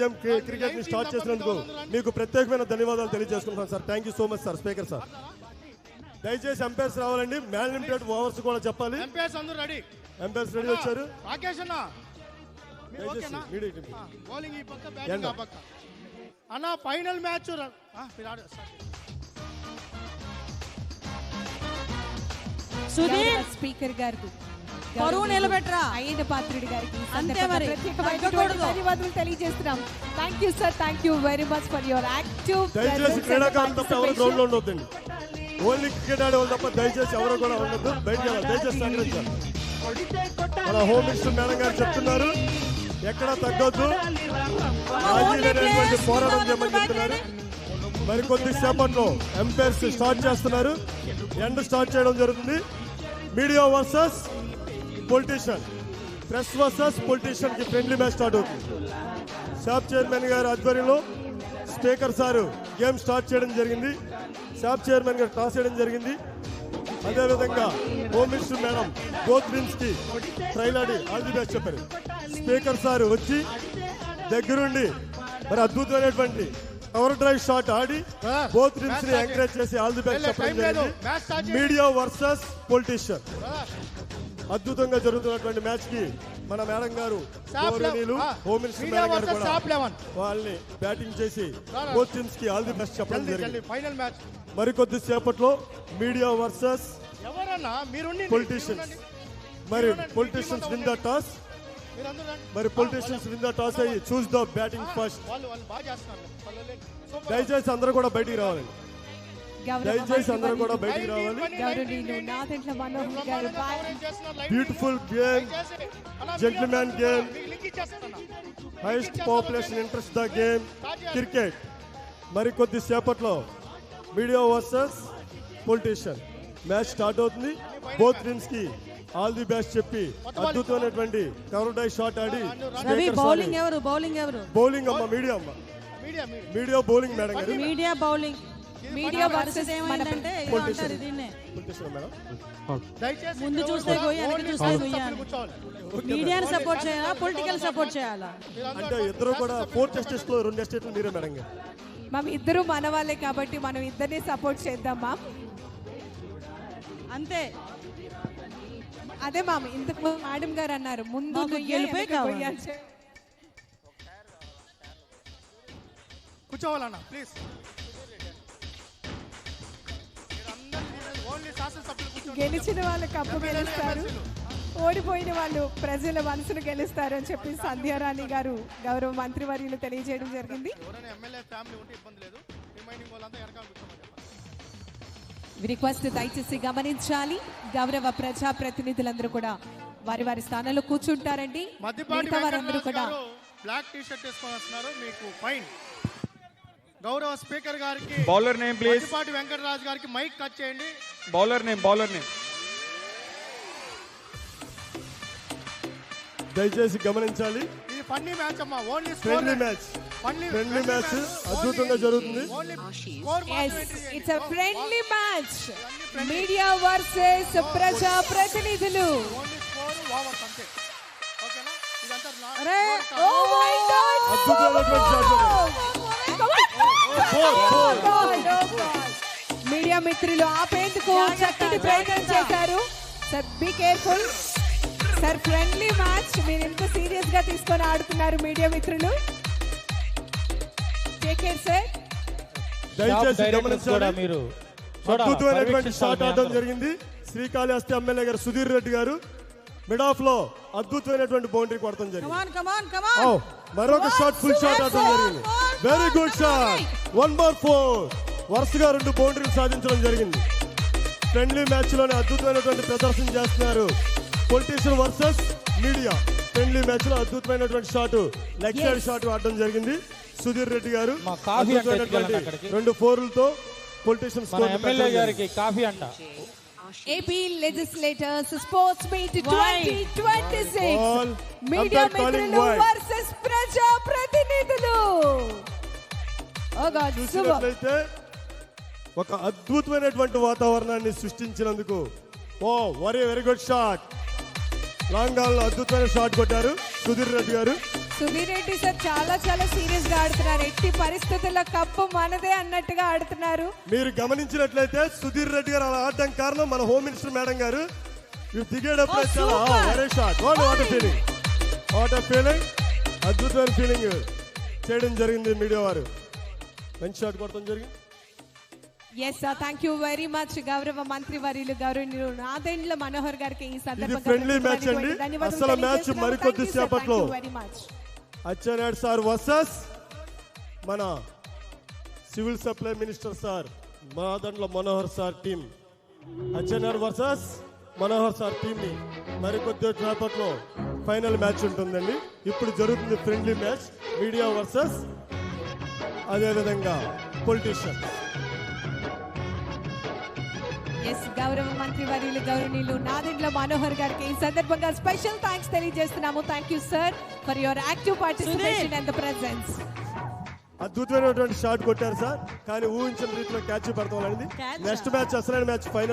Game cricket ని start చేసినందుకు మీకు ప్రత్యేకమైన ధన్యవాదాలు తెలియజేసుకుంటాను sir. Thank you so much sir. Speaker sir దయచేసి ఎంపైర్స్ రావాలండి. మ్యాన్ లిమిటెడ్ ఓవర్స్ కూడా చెప్పాలి. ఎంపైర్స్ అందరూ రెడీ. ఎంపైర్స్ రెడీ వచ్చారు. రాకేష్ అన్న బౌలింగ్ ఈ పక్క బ్యాటింగ్ ఆ పక్క అన్న. ఫైనల్ మ్యాచ్ సుధీర్ స్పీకర్ గారికి పరువు నిలబెట్టరా అయ్యన్న పాత్రుడి గారికి అంతే మరి. ధన్యవాదాలు తెలియజేస్తున్నాం. Thank you sir. Thank you very much for your active. దయచేసి క్రీడాకారులు తప్ప ఎవరు గ్రౌండ్ లో ఉండొద్దండి. ఓన్లీ క్రికెట్ ఆడేవాళ్ళు తప్ప దయచేసి ఎవరు కూడా ఉండొద్దు. బయటకు దయచేసి సహకరించాలి. మన హోమ్ మినిస్టర్ మేడం గారు చెప్తున్నారు ఎక్కడా తగ్గొద్దు, రాజీ పోరాటం చేయమని చెప్తున్నారు. మరి కొద్దిసేపట్లో ఎంపైర్స్ స్టార్ట్ చేస్తున్నారు. ఎండ్ స్టార్ట్ చేయడం జరుగుతుంది. Media versus politician, press versus politician కి ఫ్రెండ్లీ మ్యాచ్ స్టార్ట్ అవుతుంది. షాప్ చైర్మన్ గారి ఆధ్వర్యంలో స్పీకర్ సారు గేమ్ స్టార్ట్ చేయడం జరిగింది. షాప్ చైర్మన్ గారు టాస్ చేయడం జరిగింది. అదేవిధంగా home minister madam both teams కి ట్రైల్ ఆడి ఆల్ ది బెస్ట్ చెప్పారు. స్పీకర్ సార్ వచ్చి దగ్గరుండి మరి అద్భుతమైనటువంటి కవర్ డ్రైవ్ షాట్ ఆడి బోత్ టీమ్స్ ని ఎంకరేజ్ చేసి ఆల్ ది బెస్ట్ చెప్పడం జరిగింది. మీడియా వర్సెస్ పొలిటీషియన్ అద్భుతంగా జరుగుతున్నటువంటి మ్యాచ్ కి మన మేడం గారు హోమ్ మినిస్టర్ మేడం గారు కూడా వాళ్ళని బ్యాటింగ్ చేసి బోత్ టీమ్స్ కి ఆల్ ది బెస్ట్ చెప్పడం జరిగింది. ఫైనల్ మ్యాచ్ మరికొద్ది సేపట్లో మీడియా వర్సెస్ ఎవరన్నా మీరు పొలిటీషియన్స్. మరి పొలిటీషియన్స్ విన్ ద టాస్. మరి పొలిటీషియన్స్ విన్ ద టాస్ అయ్యి చూస్ ద బ్యాటింగ్ ఫస్ట్. దయచేసి అందరూ కూడా బయటికి రావాలి. దయచేసి అందరూ కూడా బయటికి రావాలి. Beautiful game, gentleman game, highest population interest the game cricket. మరి కొద్ది సేపట్లో media versus politician match start అవుతుంది. బోత్ టీమ్స్ కి ఆల్ ది బెస్ట్ చెప్పి అద్భుతమైనటువంటి కవర్ డ్రైవ్ షాట్ ఆడి బౌలింగ్ ఎవరు బౌలింగ్ ఎవరు బౌలింగ్ అమ్మ మీడియా అమ్మ మీడియా బౌలింగ్ మేడం గారు. మీడియా బౌలింగ్ మీడియా వర్సెస్ ఏమైందంటే అంటారు దీన్నే పొలిటీషియన్ మేడం. ముందు చూస్తే గోయి వెనక చూస్తే గోయి. మీడియాని సపోర్ట్ చేయాలా పొలిటికల్ సపోర్ట్ చేయాలా? అంటే ఇద్దరు కూడా 4 టెస్ట్ లో 2 టెస్ట్లు మీరే మేడం గారు. మనం ఇద్దరు మన వాళ్ళే కాబట్టి మనం ఇద్దరిని సపోర్ట్ చేద్దాం మామ్. అంతే. అదే మామ్ ఇంతకు మేడం గారు అన్నారు ముందు గెలిపే కావాలి. కూర్చోవాలన్నా ప్లీజ్. గెలిచిన వాళ్ళు కప్పు గెలుస్తారు, ఓడిపోయిన వాళ్ళు ప్రజల మనసును గెలుస్తారు అని చెప్పి సంధ్యారాణి గారు గౌరవ మంత్రివర్యులు తెలియజేయడం జరిగింది. రిక్వెస్ట్ దయచేసి గమనించాలి. గౌరవ ప్రజా ప్రతినిధులందరూ కూడా వారి వారి స్థానంలో కూర్చుంటారండి. మిగతా వారందరూ కూడా బ్లాక్ టీ షర్ట్ వేసుకొని వస్తున్నారు. మీకు ఫైన్. గౌరవ స్పీకర్ గారికి bowler name please. Maddipati Venkataraju గారికి మైక్ కట్ చేయండి. బౌలర్ నేమ్ దయచేసి గమనించాలి. ఇది ఫన్నీ మ్యాచ్ అమ్మా. Only friendly match. Friendly match అద్భుతంగా జరుగుతుంది. It's a friendly match. Media versus ప్రజా ప్రతినిధులు. అరే ఓ మై గాడ్, మీడియా మిత్రులు ఆపేందుకు చక్కటి ప్రయత్నం చేశారు. Sir be careful sir. Friendly match మీరు ఎంత సీరియస్ గా తీసుకొని ఆడుతున్నారు మీడియా మిత్రులు. Take care sir. దయచేసి గమనించాలి. మీరు అద్భుతమైనటువంటి షాట్ ఆడడం జరిగింది. శ్రీకాళహస్తి ఎమ్మెల్యే గారు సుధీర్ రెడ్డి గారు మిడ్ ఆఫ్ లో అద్భుతమైనటువంటి బౌండరీ కొడతాం జరిగింది. మరొక షాట్ ఫుల్ షాట్ ఆడడం జరిగింది. Very good shot. 1 more 4 వరుసగా 2 బౌండరీలు సాధించడం జరిగింది. ఫ్రెండ్లీ మ్యాచ్ లోనే అద్భుతమైనటువంటి ప్రదర్శన చేస్తున్నారు politician versus media. Friendly match లో అద్భుతమైనటువంటి షాట్ లెగ్ సైడ్ షాట్ ఆడడం జరిగింది. సుధీర్ రెడ్డి గారు 2 4లతో పొలిటీషియన్ స్కోర్ ఎమ్మెల్యే గారికి కాఫీ అంట. AP Legislators Sports Meet 2026 media మిత్రులు వర్సెస్ ప్రజా ప్రతినిధులు. చూసినట్లయితే ఒక అద్భుతమైనటువంటి వాతావరణాన్ని సృష్టించినందుకు very good shot. Long on లో అద్భుతమైన షాట్ కొట్టారు సుధీర్ రెడ్డి గారు. సుధీర్ రెడ్డి సార్ చాలా సీరియస్ గా ఆడుతున్నారు. ఎట్టి పరిస్థితుల్లో కప్పు మనదే అన్నట్టుగా ఆడుతున్నారు. మీరు గమనించినట్లయితే సుధీర్ రెడ్డి గారు అలా ఆడడం కారణం మన హోమ్ మినిస్టర్ మేడం గారు. ఇవి దిగేటప్పుడు చాలా super. Very short. What a feeling, అద్భుతమైన ఫీలింగ్ చేయడం జరిగింది మీడియా వారు. మంచి షాట్ కొడతాం జరిగింది. Yes sir, thank you very much గౌరవ మంత్రి వర్యులు గౌరవనీయులు నాదెండ్ల మనోహర్ గారికి ఈ ఇది సందర్భంగా ఫ్రెండ్లీ మ్యాచ్ అండి. ధన్యవాదాలు అసలు మ్యాచ్ తెలియజేస్తున్నాము. మరికొద్ది Thank you, sir. సేపట్లో Thank you very much. Atchannaidu sir versus మన civil supply minister sir Madandla Manohar sir team. Atchannaidu versus Manohar sir team ని మరికొద్ది సేపట్లో ఫైనల్ మ్యాచ్ ఉంటుందండి. ఇప్పుడు జరుగుతుంది ఫ్రెండ్లీ మ్యాచ్, మీడియా వర్సెస్ అదేవిధంగా పొలిటీషియన్. ఎస్, గౌరవ మంత్రి వర్యులు గౌరవనీయులు నాదెండ్ల మనోహర్ గారికి ఈ సందర్భంగా స్పెషల్ థ్యాంక్స్ తెలియజేస్తున్నాము. Thank you sir for your active participation and the presence. అద్భుతమైనటువంటి షాట్ కొట్టారు సార్, కానీ ఊహించిన రీతిలో క్యాచ్ పడతాం అనేది. Catch ఆ? నెక్స్ట్ మ్యాచ్ అసలైన మ్యాచ్ ఫైనల్